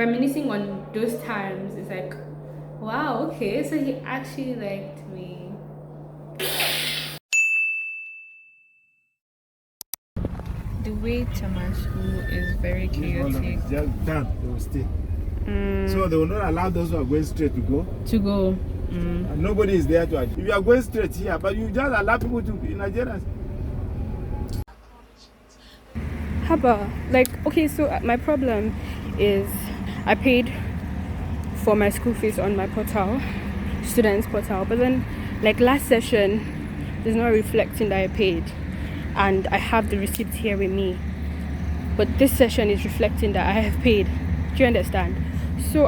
Reminiscing on those times, it's like, wow, okay, so he actually liked me. The way to my school is very chaotic. Just done, they will stay. So they will not allow those who are going straight to go. And nobody is there to. If you are going straight here, but you just allow people to be Nigerians. How about, like, okay, so my problem is I paid for my school fees on my portal, students portal, but then like last session is not reflecting that I paid, and I have the receipt here with me, but this session is reflecting that I have paid. Do you understand? So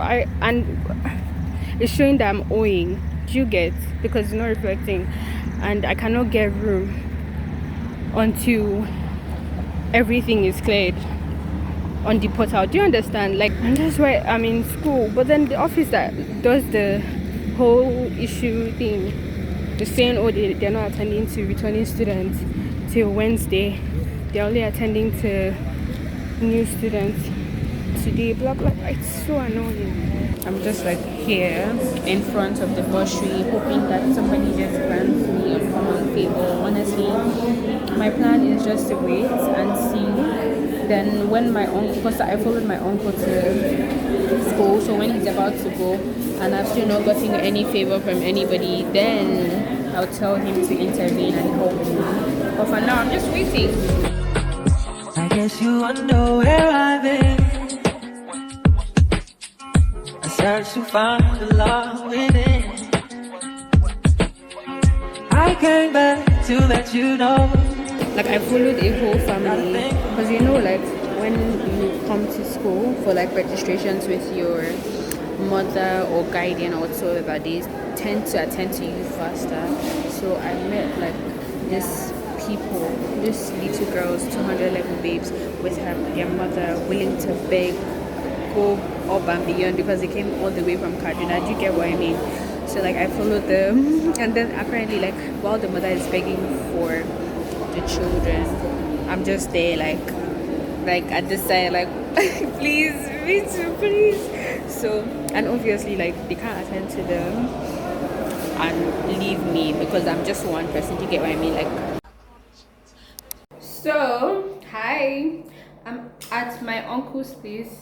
it's showing that I'm owing. Do you get? Because it's not reflecting, and I cannot get room until everything is cleared on the portal. Do you understand? Like, and that's why I'm in school, but then the office that does the whole issue thing, they're saying, oh, they're not attending to returning students till Wednesday, they're only attending to new students today, blah blah blah. It's so annoying. I'm just like here in front of the bursary, hoping that somebody just grants me a common favor. Honestly, my plan is just to wait and see. Then when my uncle, because I followed my uncle to school, so when he's about to go and I've still not gotten any favor from anybody, then I'll tell him to intervene and help me. But for now, I'm just waiting. I guess you wonder where I've been. I search to find the love within. I came back to let you know. Like, I followed a whole family, because you know, like when you come to school for like registrations with your mother or guardian or whatsoever, they tend to attend to you faster. So I met like these little girls, 211 babes with their mother, willing to beg, go up and beyond, because they came all the way from Kaduna. Do you get what I mean? So like I followed them, and then apparently like while the mother is begging for the children, I'm just there like at the side, like please, me too, please. So, and obviously like they can't attend to them and leave me because I'm just one person. Do you get what I mean? Like, so hi, I'm at my uncle's place.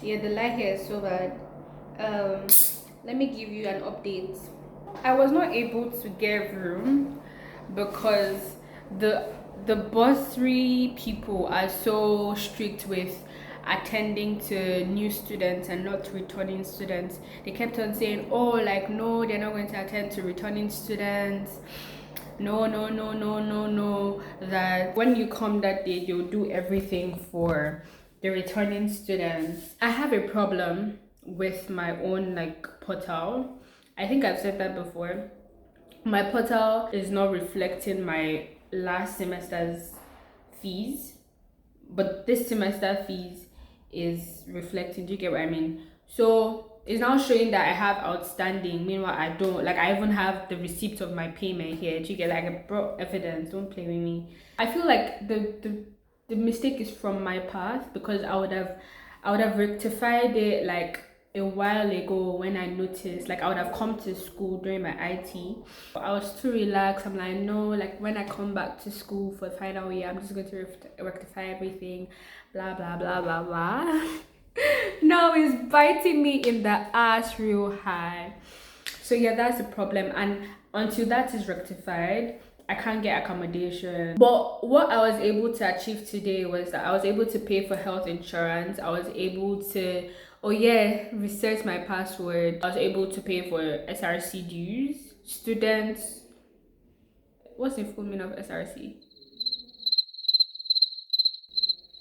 Yeah, the light here is so bad. Let me give you an update. I was not able to get room because the bursary people are so strict with attending to new students and not returning students. They kept on saying, oh, like, no, they're not going to attend to returning students. No, that when you come that day, they'll do everything for the returning students. I have a problem with my own like portal. I think I've said that before. My portal is not reflecting my last semester's fees, but this semester fees is reflecting. Do you get what I mean? So it's now showing that I have outstanding, meanwhile I don't. Like, I even have the receipt of my payment here. Do you get? Like, I brought evidence. Don't play with me. I feel like the mistake is from my part, because I would have rectified it like a while ago when I noticed. Like, I would have come to school during my IT. I was too relaxed. I'm like, no, like when I come back to school for the final year, I'm just going to rectify everything, blah blah blah blah blah. Now it's biting me in the ass real high. So yeah, that's the problem, and until that is rectified, I can't get accommodation. But what I was able to achieve today was that I was able to pay for health insurance. I was able to, oh yeah, reset my password. I was able to pay for SRC dues. Students, what's the full meaning of SRC?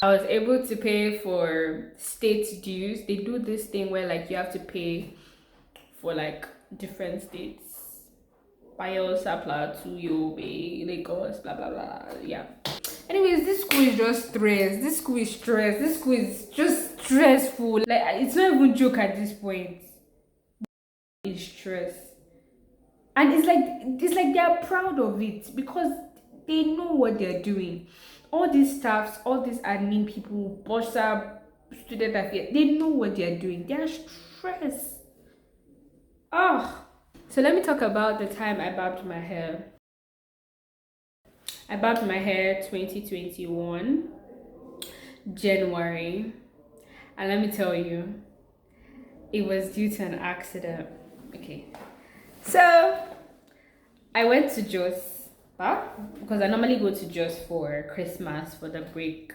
I was able to pay for state dues. They do this thing where like you have to pay for like different states. Bayelsa, Plateau, Yobe, Lagos, blah blah blah. Yeah. Anyways, this school is just stress. This school is stress. This school is just stressful. Like, it's not even joke at this point. It's stress. And it's like they're proud of it because they know what they're doing. All these staffs, all these admin people, bossa, student affairs. They know what they're doing. They're stressed. Oh, so let me talk about the time I barbed my hair. I barbed my hair 2021 January, and let me tell you, it was due to an accident. Okay, so I went to Jos, because I normally go to Jos for Christmas for the break.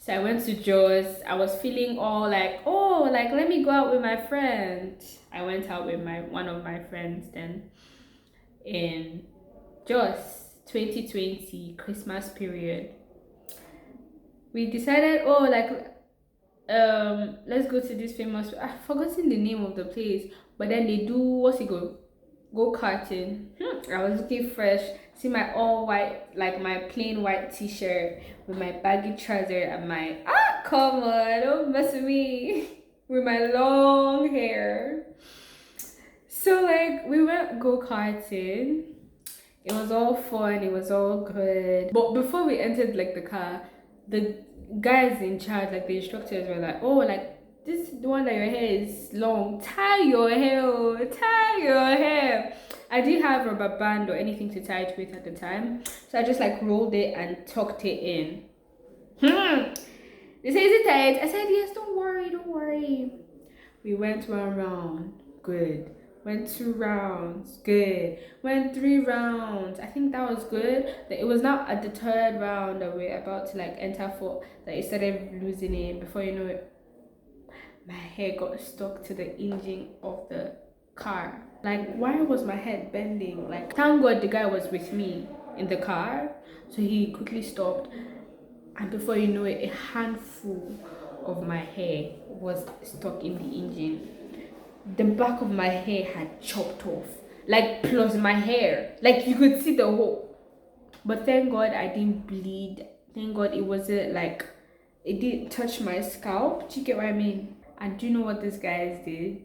So I went to Jos. I was feeling all like, oh, like let me go out with my friend. I went out with one of my friends then in Jos 2020 Christmas period. We decided, oh, like let's go to this famous, I've forgotten the name of the place, but then they do go karting. I was looking fresh. See my all white, like my plain white t-shirt with my baggy trouser and my come on, don't mess with me with my long hair. So like we went go karting. It was all fun, it was all good. But before we entered like the car, the guys in charge, like the instructors, were like, oh, like this is the one that your hair is long. Tie your hair, tie your hair. I didn't have rubber band or anything to tie it with at the time, so I just like rolled it and tucked it in. They say, is it tight? I said, yes, don't worry. We went 1 round, good. Went 2 rounds, good. Went 3 rounds, I think that was good. It was not at the 3rd round that we're about to like enter for that it started losing it. Before you know it, my hair got stuck to the engine of the car. Like, why was my head bending? Like, thank God the guy was with me in the car, so he quickly stopped, and before you know it, a handful of my hair was stuck in the engine. The back of my hair had chopped off, like plus my hair, like you could see the hole. But thank God I didn't bleed. Thank God it wasn't like, it didn't touch my scalp. Do you get what I mean? And do you know what these guys did?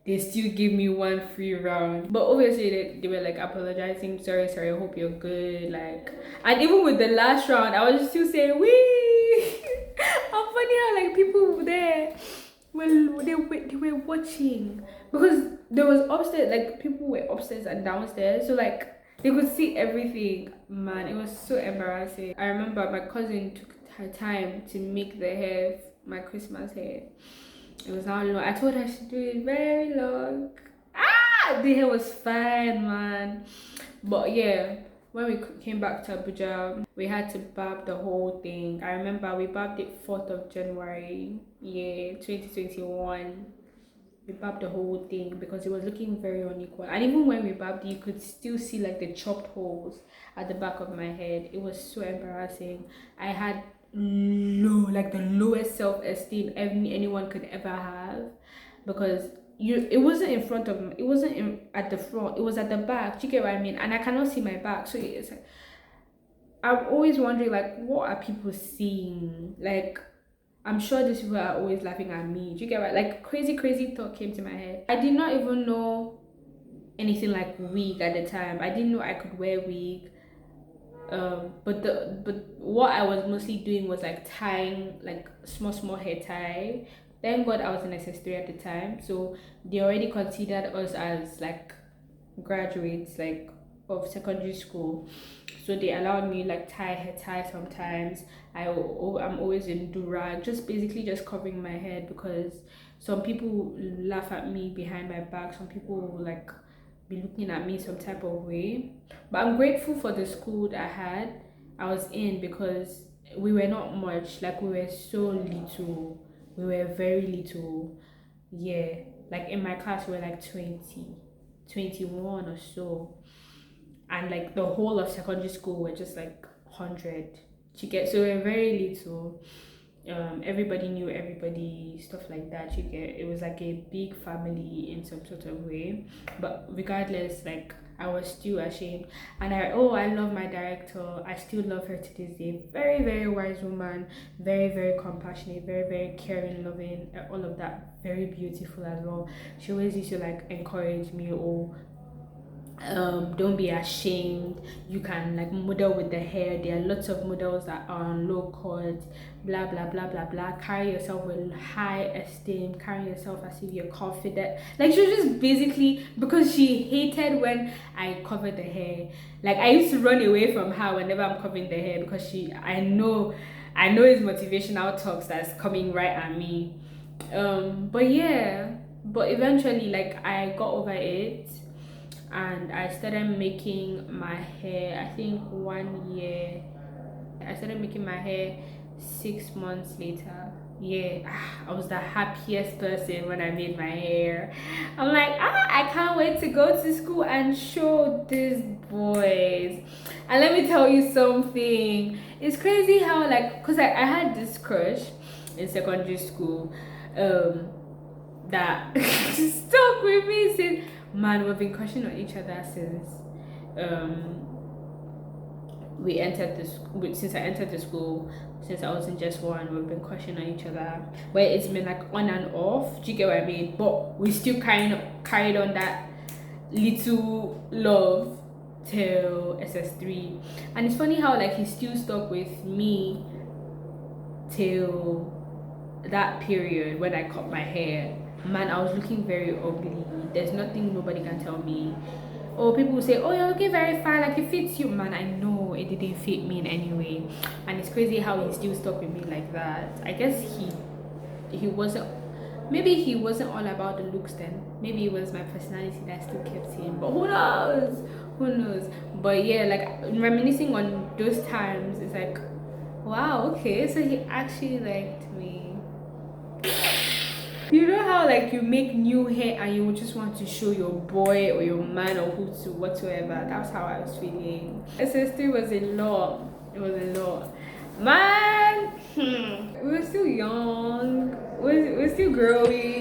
They still gave me 1 free round. But obviously they were like apologizing, sorry, I hope you're good. Like, and even with the last round, I was still saying, wee. How funny how like people were there. Well, they were watching, because there was upstairs, like people were upstairs and downstairs, so like they could see everything. Man, it was so embarrassing. I remember my cousin took her time to make the hair, my Christmas hair. It was not long. I told her she do it very long. The hair was fine, man. But yeah, when we came back to Abuja, we had to barb the whole thing. I remember we barbed it 4th of January, 2021. We barbed the whole thing because it was looking very unequal. And even when we barbed, you could still see like the chopped holes at the back of my head. It was so embarrassing. I had the lowest self-esteem anyone could ever have, because it wasn't in front of me, it wasn't at the front, it was at the back. Do you get what I mean? And I cannot see my back, so it's like, I'm always wondering like, what are people seeing? Like, I'm sure these people are always laughing at me. Do you get what? Like, crazy thought came to my head. I did not even know anything like wig at the time. I didn't know I could wear wig. But what I was mostly doing was like tying like small hair tie. Thank God I was in SS3 at the time, so they already considered us as like graduates like of secondary school, so they allowed me like tie hair tie sometimes. I'm always in durag, just basically just covering my head, because some people laugh at me behind my back, some people will like be looking at me some type of way. But I'm grateful for the school that I was in, because we were not much, like we were so little, we were very little. Like in my class we were like 21 or so, and like the whole of secondary school were just like 100. You get, so we were very little. Everybody knew everybody, stuff like that. You get, it was like a big family in some sort of way. But regardless, like I was still ashamed. And I love my director. I still love her to this day. Very wise woman, very compassionate, very caring, loving, all of that. Very beautiful as well. She always used to like encourage me, or Don't be ashamed. You can like model with the hair. There are lots of models that are on low cut, blah blah blah blah blah. Carry yourself with high esteem. Carry yourself as if you're confident. Like, she was just basically, because she hated when I covered the hair. Like, I used to run away from her whenever I'm covering the hair, because I know it's motivational talks that's coming right at me. But yeah, but eventually, like, I got over it, and I started making my hair. I think 1 year. I started making my hair 6 months later. Yeah, I was the happiest person when I made my hair. I'm like, I can't wait to go to school and show these boys. And let me tell you something. It's crazy how, like, because I had this crush in secondary school that stuck with me since. Man, we've been crushing on each other since since I entered the school. Since I was in just one, we've been crushing on each other, but it's been like on and off. Do you get what I mean? But we still carried on that little love till SS3. And it's funny how, like, he still stuck with me till that period when I cut my hair. Man, I was looking very ugly. There's nothing nobody can tell me. Or people will say, oh, you're looking very fine, like it fits you. Man, I know it didn't fit me in any way. And it's crazy how he still stuck with me like that. I guess he wasn't, maybe he wasn't all about the looks then. Maybe it was my personality that still kept him. But who knows? But yeah, like, reminiscing on those times, it's like, wow, okay, so he actually liked me. You know how, like, you make new hair and you just want to show your boy or your man or whatsoever. That's how I was feeling. SS3 was a lot. It was a lot. Man, we were still young. We're still growing.